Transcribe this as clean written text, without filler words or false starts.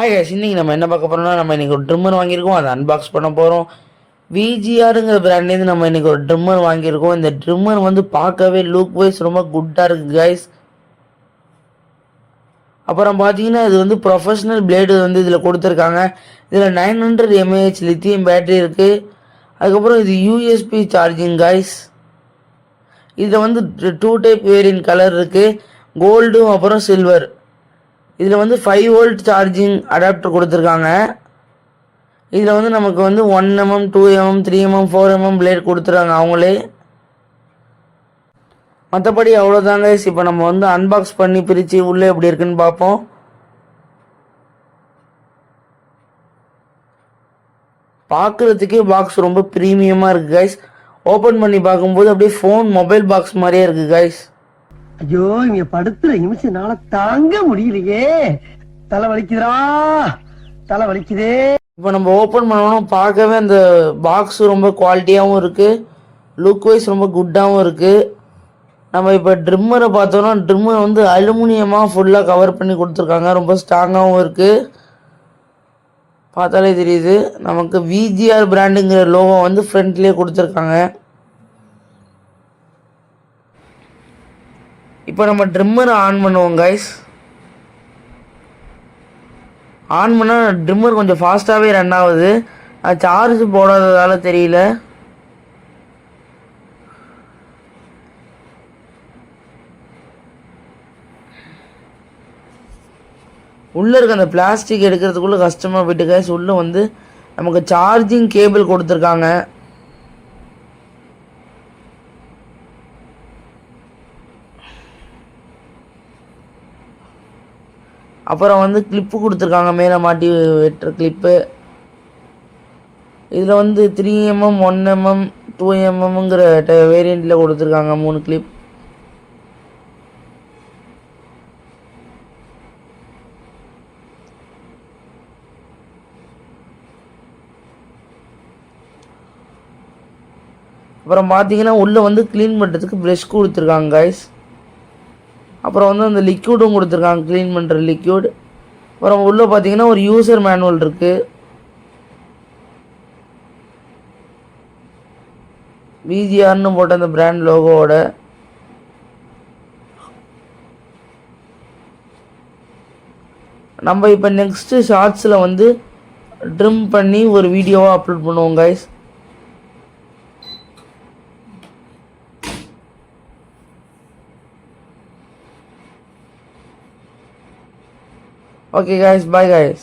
Hi guys, இன்னைக்கு நம்ம என்ன பார்க்க போறோம்னா நம்ம இன்னைக்கு ஒரு ட்ரிம்மர் வாங்கியிருக்கோம், அதை அன்பாக்ஸ் பண்ண போகிறோம். விஜிஆருங்கிற பிராண்ட்லேருந்து நம்ம இன்னைக்கு ஒரு ட்ரிம்மர் வாங்கியிருக்கோம். இந்த ட்ரிம்மர் வந்து பார்க்கவே லுக் வைஸ் ரொம்ப குட்டாக இருக்குது கைஸ். அப்புறம் பார்த்தீங்கன்னா இது வந்து ப்ரொஃபஷ்னல் பிளேடு வந்து இதில் கொடுத்துருக்காங்க. இதில் 900 mAh லித்தியம் பேட்டரி இருக்குது. அதுக்கப்புறம் இது யூஎஸ்பி சார்ஜிங் கைஸ். இதில் வந்து 2 டைப் வேரியன்ட் கலர் இருக்குது, கோல்டும் அப்புறம் சில்வர். இதில் வந்து 5 வோல்ட் சார்ஜிங் அடாப்டர் கொடுத்துருக்காங்க. இதில் வந்து நமக்கு வந்து 1mm 2mm 3mm 4mm plate கொடுத்துருக்காங்க அவங்களே. மற்றபடி அவ்வளோதாங்க. இப்போ நம்ம வந்து அன்பாக்ஸ் பண்ணி பிரித்து உள்ளே எப்படி இருக்குன்னு பார்ப்போம். பார்க்குறதுக்கே பாக்ஸ் ரொம்ப ப்ரீமியமாக இருக்குது கைஸ். ஓப்பன் பண்ணி பார்க்கும்போது அப்படியே ஃபோன் மொபைல் பாக்ஸ் மாதிரியே இருக்குது கைஸ். ஐயோ, இங்க படுத்துற நிமிஷம்னால தாங்க முடியலையே, தலை வலிக்குதுடா, தலை வலிக்குதே. இப்போ நம்ம ஓப்பன் பண்ணணும், பார்க்கவே அந்த பாக்ஸ் ரொம்ப குவாலிட்டியாகவும் இருக்குது, லுக் வைஸ் ரொம்ப குட்டாகவும் இருக்குது. நம்ம இப்போ ட்ரிம்மரை பார்த்தோன்னா ட்ரிம்மர் வந்து அலுமினியமாக ஃபுல்லாக கவர் பண்ணி கொடுத்துருக்காங்க, ரொம்ப ஸ்ட்ராங்காகவும் இருக்குது. பார்த்தாலே தெரியுது. நமக்கு விஜிஆர் பிராண்டுங்கிற லோகோ வந்து ஃப்ரண்ட்லேயே கொடுத்துருக்காங்க. இப்போ நம்ம ட்ரிம்மரை ஆன் பண்ணுவோம் கைஸ். ஆன் பண்ணால் ட்ரிம்மர் கொஞ்சம் ஃபாஸ்ட்டாகவே ரன் ஆகுது. அது சார்ஜ் போடாததால் தெரியல. உள்ளே இருக்க அந்த பிளாஸ்டிக் எடுக்கிறதுக்குள்ளே கஷ்டமாக போயிட்டு கைஸ். உள்ளே வந்து நமக்கு சார்ஜிங் கேபிள் கொடுத்துருக்காங்க. அப்புறம் வந்து கிளிப்பு கொடுத்துருக்காங்க, மேலே மாட்டி வெட்டுற கிளிப்பு. இதில் வந்து 3mm 1mm 2mmங்கிற வேரியண்ட்டில் கொடுத்துருக்காங்க 3 கிளிப். அப்புறம் பார்த்தீங்கன்னா உள்ளே வந்து க்ளீன் பண்ணுறதுக்கு ப்ரெஷ் கொடுத்துருக்காங்க கைஸ். அப்புறம் வந்து அந்த லிக்யூடும் கொடுத்துருக்காங்க, க்ளீன் பண்ணுற லிக்யூட். அப்புறம் உள்ளே பார்த்தீங்கன்னா ஒரு யூசர் மேனுவல் இருக்குது. விஜிஆர்னு போட்ட அந்த பிராண்ட் லோகோவோட. நம்ம இப்போ நெக்ஸ்ட்டு ஷார்ட்ஸில் வந்து ட்ரிம் பண்ணி ஒரு வீடியோவாக அப்லோட் பண்ணுவோம் guys. Okay guys, bye guys.